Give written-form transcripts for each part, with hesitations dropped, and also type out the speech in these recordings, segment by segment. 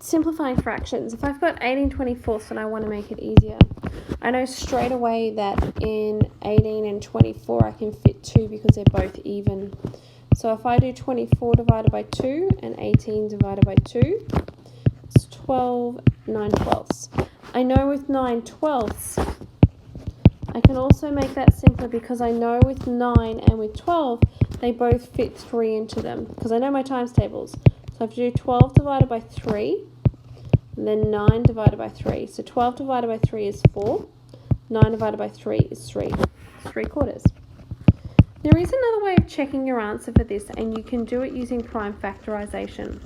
simplifying fractions. If I've got 18/24 and I want to make it easier, I know straight away that in 18 and 24 I can fit 2 because they're both even. So if I do 24 divided by 2 and 18 divided by 2, it's 12 9/12. I know with 9/12 I can also make that simpler because I know with 9 and with 12 they both fit 3 into them because I know my times tables. So I have to do 12 divided by 3 and then 9 divided by 3. So 12 divided by 3 is 4. 9 divided by 3 is 3. It's 3/4. There is another way of checking your answer for this, and you can do it using prime factorisation.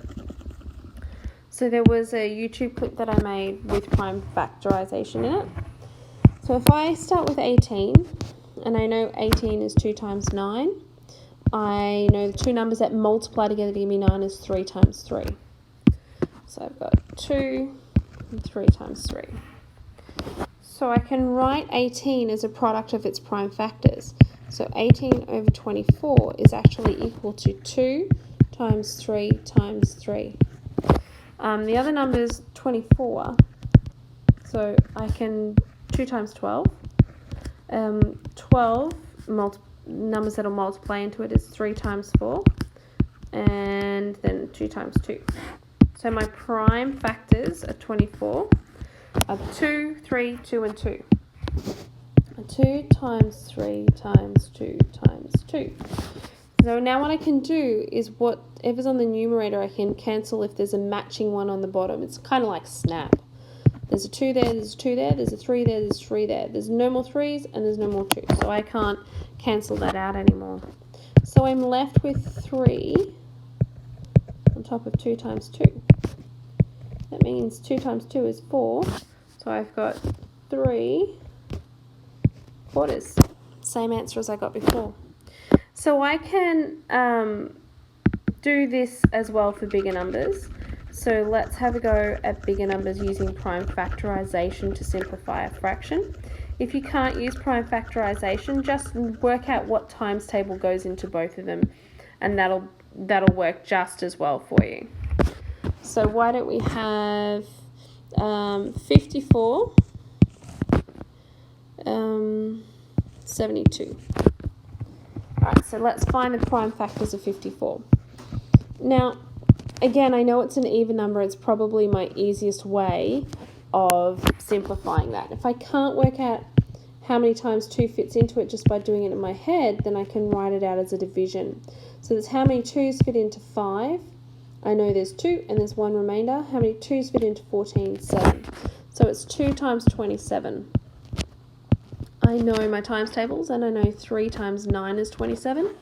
So there was a YouTube clip that I made with prime factorisation in it. So if I start with 18, and I know 18 is 2 times 9, I know the two numbers that multiply together to give me 9 is 3 times 3. So I've got 2 and 3 times 3. So I can write 18 as a product of its prime factors. So 18 over 24 is actually equal to 2 times 3 times 3. The other number is 24. So I can 2 times 12. 12 numbers that will multiply into it is 3 times 4. And then 2 times 2. So my prime factors are 24. 2, 3, 2, and 2. 2 times 3 times 2 times 2. So now what I can do is whatever's on the numerator I can cancel if there's a matching one on the bottom. It's kind of like snap. There's a 2 there, there's a 2 there, there's a 3 there, there's 3 there. There's no more 3's and there's no more 2's. So I can't cancel that out anymore. So I'm left with 3 on top of 2 times 2. That means 2 times 2 is 4. So I've got 3/4. Same answer as I got before. So I can do this as well for bigger numbers. So let's have a go at bigger numbers using prime factorisation to simplify a fraction. If you can't use prime factorisation, just work out what times table goes into both of them, and that'll work just as well for you. So why don't we have 54, 72. Alright, so let's find the prime factors of 54. Now, again, I know it's an even number. It's probably my easiest way of simplifying that. If I can't work out how many times 2 fits into it just by doing it in my head, then I can write it out as a division. So that's how many 2's fit into 5. I know there's 2 and there's 1 remainder. How many 2's fit into 14? 7. So it's 2 times 27. I know my times tables, and I know 3 times 9 is 27.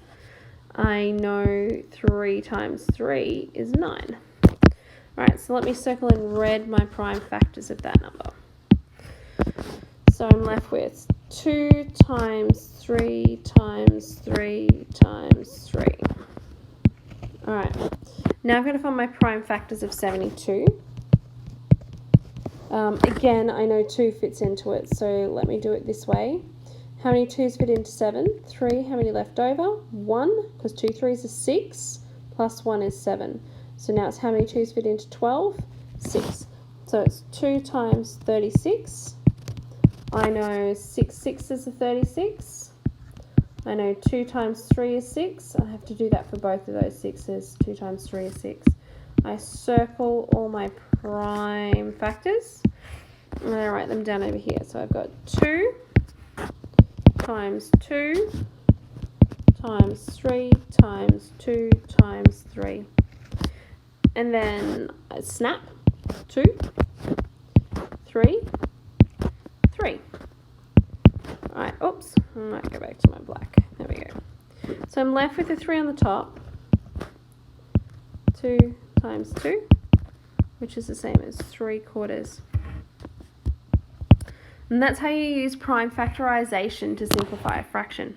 I know 3 times 3 is 9. Alright, so let me circle in red my prime factors of that number. So I'm left with 2 times 3 times 3 times 3. Alright, now I've got to find my prime factors of 72. Again, I know 2 fits into it, so let me do it this way. How many 2's fit into 7? 3. How many left over? 1, because 2 3's is 6, plus 1 is 7. So now it's how many 2's fit into 12? 6. So it's 2 times 36. I know 6 6's are 36. I know 2 times 3 is 6. I have to do that for both of those 6's. 2 times 3 is 6. I circle all my prime factors, and I write them down over here. So I've got 2 times 2 times 3 times 2 times 3. And then I snap. 2, 3, 3. Alright, oops. I might go back to my black. There we go. So I'm left with the 3 on the top. 2 times 2, which is the same as 3/4. And that's how you use prime factorisation to simplify a fraction.